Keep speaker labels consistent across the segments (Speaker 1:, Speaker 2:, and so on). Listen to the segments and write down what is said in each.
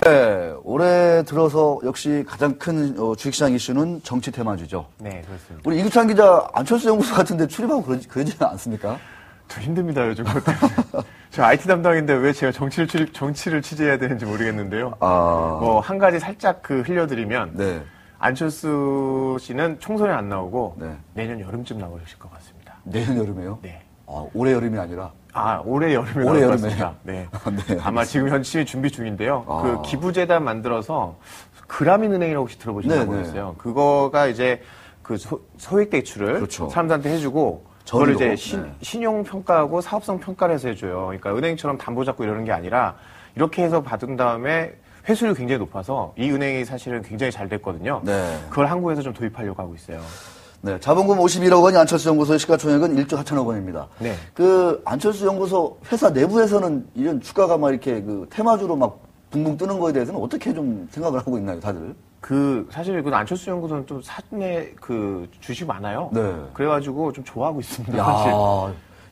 Speaker 1: 네, 올해 들어서 역시 가장 큰 주식시장 이슈는 정치 테마주죠.
Speaker 2: 네, 그렇습니다.
Speaker 1: 우리 이규찬 기자 안철수 연구소 같은데 출입하고 그러지 않습니까?
Speaker 2: 저 힘듭니다, 요즘 그것 때문에. 저 IT 담당인데 왜 제가 정치를 취재해야 되는지 모르겠는데요. 뭐, 한 가지 살짝 흘려드리면.
Speaker 1: 네.
Speaker 2: 안철수 씨는 총선에 안 나오고.
Speaker 1: 네.
Speaker 2: 내년 여름쯤 나오실 것 같습니다.
Speaker 1: 내년 여름에요?
Speaker 2: 네.
Speaker 1: 올해 여름이 아니라?
Speaker 2: 올해 여름에
Speaker 1: 올해
Speaker 2: 나올 것
Speaker 1: 여름에.
Speaker 2: 같습니다. 네.
Speaker 1: 네.
Speaker 2: 아마 지금 열심히 준비 중인데요. 그 기부재단 만들어서 그라민은행이라고 혹시 들어보셨나 모르겠어요. 그거가 이제 그 소액 대출을
Speaker 1: 그렇죠.
Speaker 2: 사람들한테 해주고 그걸 이제 신용 평가하고 사업성 평가를 해서 해줘요. 그러니까 은행처럼 담보 잡고 이러는 게 아니라 이렇게 해서 받은 다음에 회수율이 굉장히 높아서 이 은행이 사실은 굉장히 잘 됐거든요.
Speaker 1: 네.
Speaker 2: 그걸 한국에서 좀 도입하려고 하고 있어요.
Speaker 1: 네, 자본금 51억 원이 안철수 연구소의 시가총액은 1조 4천억 원입니다.
Speaker 2: 네.
Speaker 1: 그 안철수 연구소 회사 내부에서는 이런 주가가 막 이렇게 테마주로 막 붕붕 뜨는 거에 대해서는 어떻게 좀 생각을 하고 있나요, 다들?
Speaker 2: 사실 안철수 연구소는 좀 사내 주식이 많아요.
Speaker 1: 네.
Speaker 2: 그래가지고 좀 좋아하고 있습니다.
Speaker 1: 야,
Speaker 2: 사실.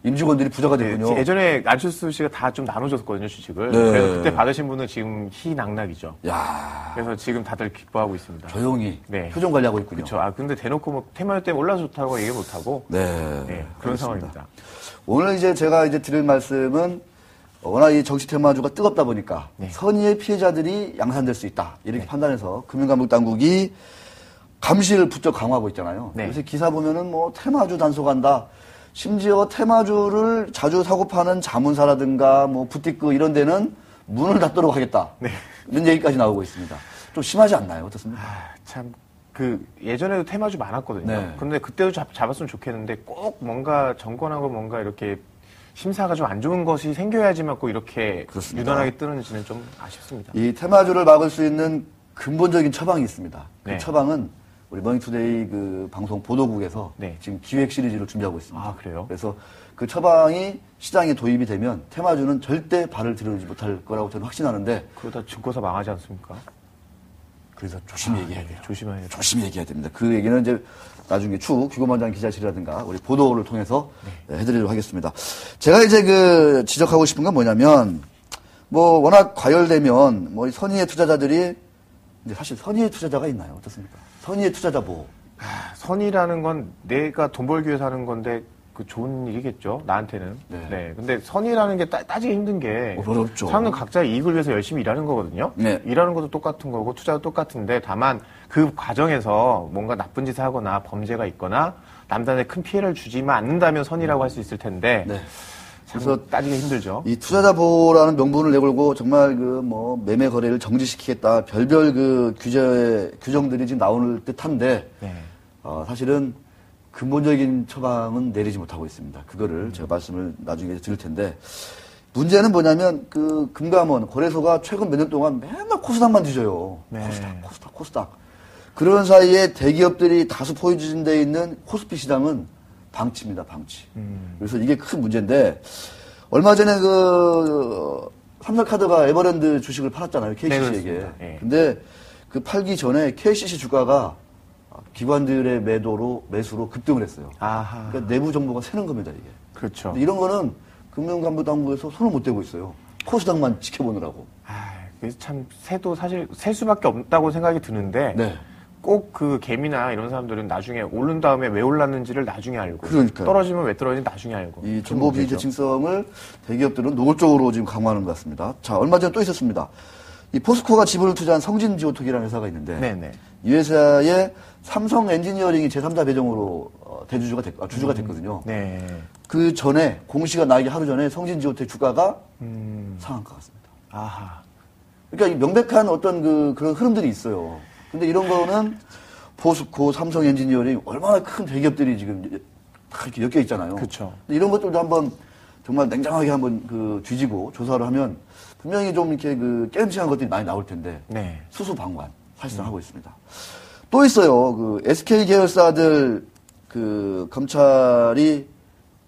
Speaker 1: 임직원들이 부자가 됐군요.
Speaker 2: 예전에 안철수 씨가 다 좀 나눠줬거든요, 주식을.
Speaker 1: 네.
Speaker 2: 그래서 그때 받으신 분은 지금 희낙낙이죠.
Speaker 1: 야,
Speaker 2: 그래서 지금 다들 기뻐하고 있습니다.
Speaker 1: 조용히
Speaker 2: 네.
Speaker 1: 표정 관리하고 있군요.
Speaker 2: 그렇죠. 근데 대놓고 뭐 테마주 때문에 올라서 좋다고 얘기 못하고.
Speaker 1: 네.
Speaker 2: 네, 그런 상황입니다.
Speaker 1: 오늘 제가 드릴 말씀은 워낙 이 정치 테마주가 뜨겁다 보니까
Speaker 2: 네.
Speaker 1: 선의의 피해자들이 양산될 수 있다. 이렇게 판단해서 금융감독당국이 감시를 부쩍 강화하고 있잖아요.
Speaker 2: 네.
Speaker 1: 그래서 기사 보면은 뭐 테마주 단속한다. 심지어 테마주를 자주 사고 파는 자문사라든가 뭐 부티크 이런 데는 문을 닫도록 하겠다.
Speaker 2: 네.
Speaker 1: 이런 얘기까지 나오고 있습니다. 좀 심하지 않나요? 어떻습니까?
Speaker 2: 참, 예전에도 테마주 많았거든요.
Speaker 1: 네.
Speaker 2: 근데 그때도 잡았으면 좋겠는데 꼭 뭔가 정권하고 뭔가 이렇게 심사가 좀 안 좋은 것이 생겨야지만 꼭 이렇게
Speaker 1: 그렇습니다.
Speaker 2: 유난하게 뜨는지는 좀 아쉽습니다.
Speaker 1: 이 테마주를 막을 수 있는 근본적인 처방이 있습니다. 그
Speaker 2: 네.
Speaker 1: 처방은 우리 머니투데이 방송 보도국에서
Speaker 2: 네.
Speaker 1: 지금 기획 시리즈를 준비하고 있습니다.
Speaker 2: 아, 그래요?
Speaker 1: 그래서 그 처방이 시장에 도입이 되면 테마주는 절대 발을 들여오지 못할 거라고 저는 확신하는데
Speaker 2: 그러다 증권사 망하지 않습니까?
Speaker 1: 그래서 조심히 얘기해야 돼요.
Speaker 2: 조심해야 돼요.
Speaker 1: 조심히 얘기해야 됩니다. 그 얘기는 이제 나중에 추후 규범원장 기자실이라든가 우리 보도를 통해서 해드리도록 하겠습니다. 제가 지적하고 싶은 건 뭐냐면 뭐 워낙 과열되면 뭐 선의의 투자자들이 근데 사실 선의의 투자자가 있나요? 어떻습니까? 선의의 투자자 보호.
Speaker 2: 선이라는 건 내가 돈 벌기 위해서 하는 건데 좋은 일이겠죠. 나한테는.
Speaker 1: 네.
Speaker 2: 근데 선이라는 게 따지기 힘든 게
Speaker 1: 어렵죠.
Speaker 2: 사람은 각자의 이익을 위해서 열심히 일하는 거거든요.
Speaker 1: 네.
Speaker 2: 일하는 것도 똑같은 거고 투자도 똑같은데 다만 그 과정에서 뭔가 나쁜 짓을 하거나 범죄가 있거나 남들한테 큰 피해를 주지만 않는다면 선이라고 할 수 있을 텐데
Speaker 1: 네.
Speaker 2: 그래서 따지기 힘들죠.
Speaker 1: 이 투자자 보호라는 명분을 내걸고 정말 매매 거래를 정지시키겠다 별별 규정들이 지금 나오는 듯한데
Speaker 2: 네.
Speaker 1: 사실은 근본적인 처방은 내리지 못하고 있습니다. 그거를 제가 말씀을 나중에 드릴 텐데 문제는 뭐냐면 금감원 거래소가 최근 몇 년 동안 맨날 코스닥만 뒤져요.
Speaker 2: 네.
Speaker 1: 코스닥. 그런 사이에 대기업들이 다수 포진되어 있는 코스피 시장은 방치입니다, 방치. 그래서 이게 큰 문제인데, 얼마 전에 삼성카드가 에버랜드 주식을 팔았잖아요, KCC에게.
Speaker 2: 네, 네.
Speaker 1: 근데 팔기 전에 KCC 주가가 기관들의 매수로 급등을 했어요.
Speaker 2: 아하.
Speaker 1: 그러니까 내부 정보가 새는 겁니다, 이게.
Speaker 2: 그렇죠.
Speaker 1: 이런 거는 금융감독당국에서 손을 못 대고 있어요. 코스닥만 지켜보느라고.
Speaker 2: 그래서 참 새도 사실 셀 수밖에 없다고 생각이 드는데.
Speaker 1: 네.
Speaker 2: 꼭 개미나 이런 사람들은 나중에 오른 다음에 왜 올랐는지를 나중에 알고.
Speaker 1: 그러니까요.
Speaker 2: 떨어지면 왜 떨어지는지 나중에 알고.
Speaker 1: 이 정보 비대칭성을 대기업들은 노골적으로 지금 강화하는 것 같습니다. 자, 얼마 전에 또 있었습니다. 이 포스코가 지분을 투자한 성진지오톡이라는 회사가 있는데.
Speaker 2: 네네.
Speaker 1: 이 회사의 삼성 엔지니어링이 제3자 배정으로 주주가 됐거든요.
Speaker 2: 네.
Speaker 1: 그 전에, 공시가 나기 하루 전에 성진지오텍 주가가 상한가 같습니다.
Speaker 2: 아하.
Speaker 1: 그러니까 명백한 어떤 그런 흐름들이 있어요. 근데 이런 거는 포스코, 삼성 엔지니어링 얼마나 큰 대기업들이 지금 다 이렇게 엮여 있잖아요.
Speaker 2: 그렇죠.
Speaker 1: 이런 것들도 한번 정말 냉정하게 한번 뒤지고 조사를 하면 분명히 좀 이렇게 깨름직한 것들이 많이 나올 텐데.
Speaker 2: 네.
Speaker 1: 수수방관 사실상 하고 있습니다. 또 있어요. SK 계열사들 검찰이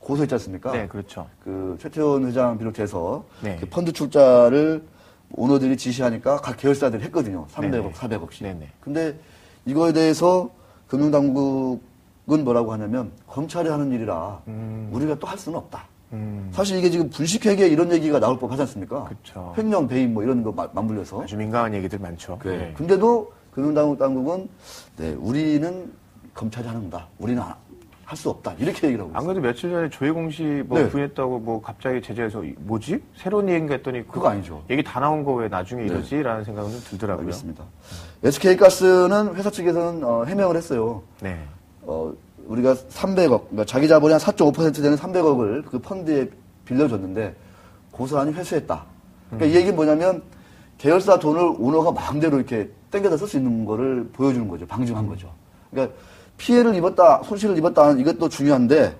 Speaker 1: 고소했지 않습니까?
Speaker 2: 네, 그렇죠.
Speaker 1: 최태원 회장 비롯해서
Speaker 2: 네.
Speaker 1: 펀드 출자를 오너들이 지시하니까 각 계열사들이 했거든요. 300억,
Speaker 2: 네네.
Speaker 1: 400억씩.
Speaker 2: 네네.
Speaker 1: 근데 이거에 대해서 금융당국은 뭐라고 하냐면 검찰이 하는 일이라 우리가 또 할 수는 없다. 사실 이게 지금 분식회계 이런 얘기가 나올 법 하지 않습니까?
Speaker 2: 그쵸.
Speaker 1: 횡령, 배임 뭐 이런 거 맞물려서.
Speaker 2: 아주 민감한 얘기들 많죠.
Speaker 1: 네.
Speaker 2: 네.
Speaker 1: 근데도 금융당국은 네, 우리는 검찰이 하는 거다. 우리는 할 수 없다. 이렇게 얘기를 하고
Speaker 2: 안
Speaker 1: 있어요.
Speaker 2: 그래도 며칠 전에 조혜공씨 뭐
Speaker 1: 네.
Speaker 2: 부인했다고 뭐 갑자기 제재해서 뭐지? 새로운 얘기인가 했더니
Speaker 1: 그거 아니죠.
Speaker 2: 얘기 다 나온 거 왜 나중에 이러지? 라는 생각은 좀 들더라고요.
Speaker 1: 알겠습니다. SK가스는 회사 측에서는 해명을 했어요.
Speaker 2: 네.
Speaker 1: 우리가 300억, 그러니까 자기 자본의 한 4.5% 되는 300억을 그 펀드에 빌려줬는데 고스란히 회수했다. 그러니까 이 얘기는 뭐냐면 계열사 돈을 오너가 마음대로 이렇게 땡겨다 쓸 수 있는 거를 보여주는 거죠. 방증한 거죠. 그러니까 피해를 입었다, 손실을 입었다 하는 이것도 중요한데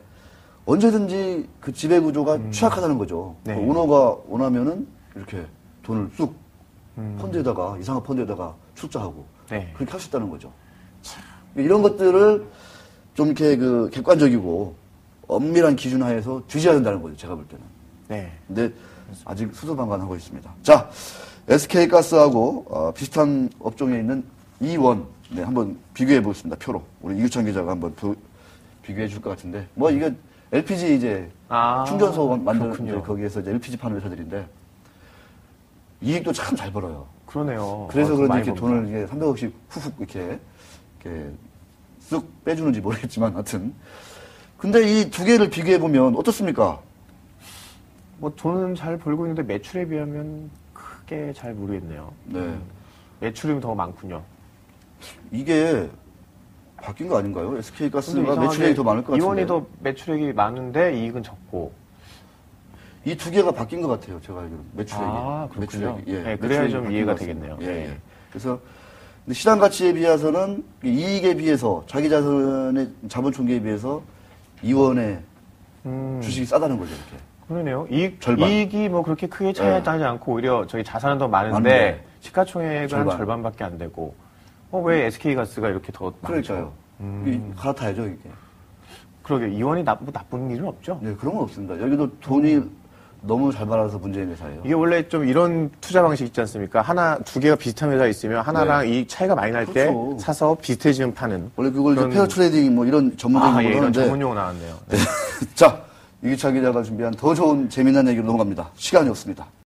Speaker 1: 언제든지 그 지배 구조가 취약하다는 거죠.
Speaker 2: 네.
Speaker 1: 오너가 원하면은 이렇게 돈을 쑥 펀드에다가, 이상한 펀드에다가 출자하고
Speaker 2: 네.
Speaker 1: 그렇게 할 수 있다는 거죠. 이런 것들을 좀 이렇게 그 객관적이고 엄밀한 기준 하에서 규제해야 된다는 거죠. 제가 볼 때는.
Speaker 2: 네.
Speaker 1: 근데 아직 수소방관하고 있습니다. 자, SK가스하고 비슷한 업종에 있는 이원 네, 한번 비교해 보겠습니다. 표로. 우리 이규찬 기자가 한번 비교해 줄 것 같은데 뭐 이게 LPG 이제 충전소 만드는 이제 거기에서 이제 LPG 파는 회사들인데 이익도 참 잘 벌어요.
Speaker 2: 그러네요.
Speaker 1: 그래서 그런지
Speaker 2: 많이
Speaker 1: 이렇게
Speaker 2: 봅니다.
Speaker 1: 돈을 이게 300억씩 훅훅 이렇게 쑥 빼주는지 모르겠지만 하여튼 근데 이 두 개를 비교해 보면 어떻습니까?
Speaker 2: 뭐 돈은 잘 벌고 있는데 매출에 비하면 크게 잘 모르겠네요.
Speaker 1: 네.
Speaker 2: 매출이 더 많군요.
Speaker 1: 이게 바뀐 거 아닌가요? SK가스가
Speaker 2: 근데 이상하게
Speaker 1: 매출액이 더 많을 것 같은데
Speaker 2: 이원이 더 매출액이 많은데 이익은 적고.
Speaker 1: 이 두 개가 바뀐 것 같아요. 제가 알기로 매출액이.
Speaker 2: 아, 그렇군요.
Speaker 1: 예,
Speaker 2: 네, 그래야 좀
Speaker 1: 바뀐
Speaker 2: 이해가
Speaker 1: 것 같습니다.
Speaker 2: 되겠네요.
Speaker 1: 예.
Speaker 2: 네.
Speaker 1: 그래서 근데 시장 가치에 비해서는 이익에 비해서 자기 자산의 자본 총계에 비해서 이원의 주식이 싸다는 거죠, 이렇게.
Speaker 2: 그러네요.
Speaker 1: 절반.
Speaker 2: 이익이 뭐 그렇게 크게 차이
Speaker 1: 네.
Speaker 2: 나지 않고 오히려 저희 자산은 더 많은데
Speaker 1: 많은데
Speaker 2: 시가총액은
Speaker 1: 절반.
Speaker 2: 절반밖에 안 되고. 왜 SK가스가 이렇게 더
Speaker 1: 그러니까요.
Speaker 2: 많죠?
Speaker 1: 갈아타야죠, 이게.
Speaker 2: 그러게 이원이 나쁜 일은 없죠.
Speaker 1: 네, 그런 건 없습니다. 여기도 돈이 너무 잘 벌어서 문제인 회사예요.
Speaker 2: 이게 원래 좀 이런 투자 방식 있지 않습니까? 두 개가 비슷한 회사 있으면 하나랑 이 차이가 많이 날 때
Speaker 1: 그렇죠.
Speaker 2: 사서 비슷해지면 파는.
Speaker 1: 원래 그걸 이제
Speaker 2: 그런-
Speaker 1: 페어 트레이딩 뭐 이런 전문적인
Speaker 2: 예,
Speaker 1: 걸
Speaker 2: 이런
Speaker 1: 하는데.
Speaker 2: 전문 용어 나왔네요. 네.
Speaker 1: 자, 이기찬 기자가 준비한 더 좋은 재미난 얘기로 넘어갑니다. 시간이 없습니다.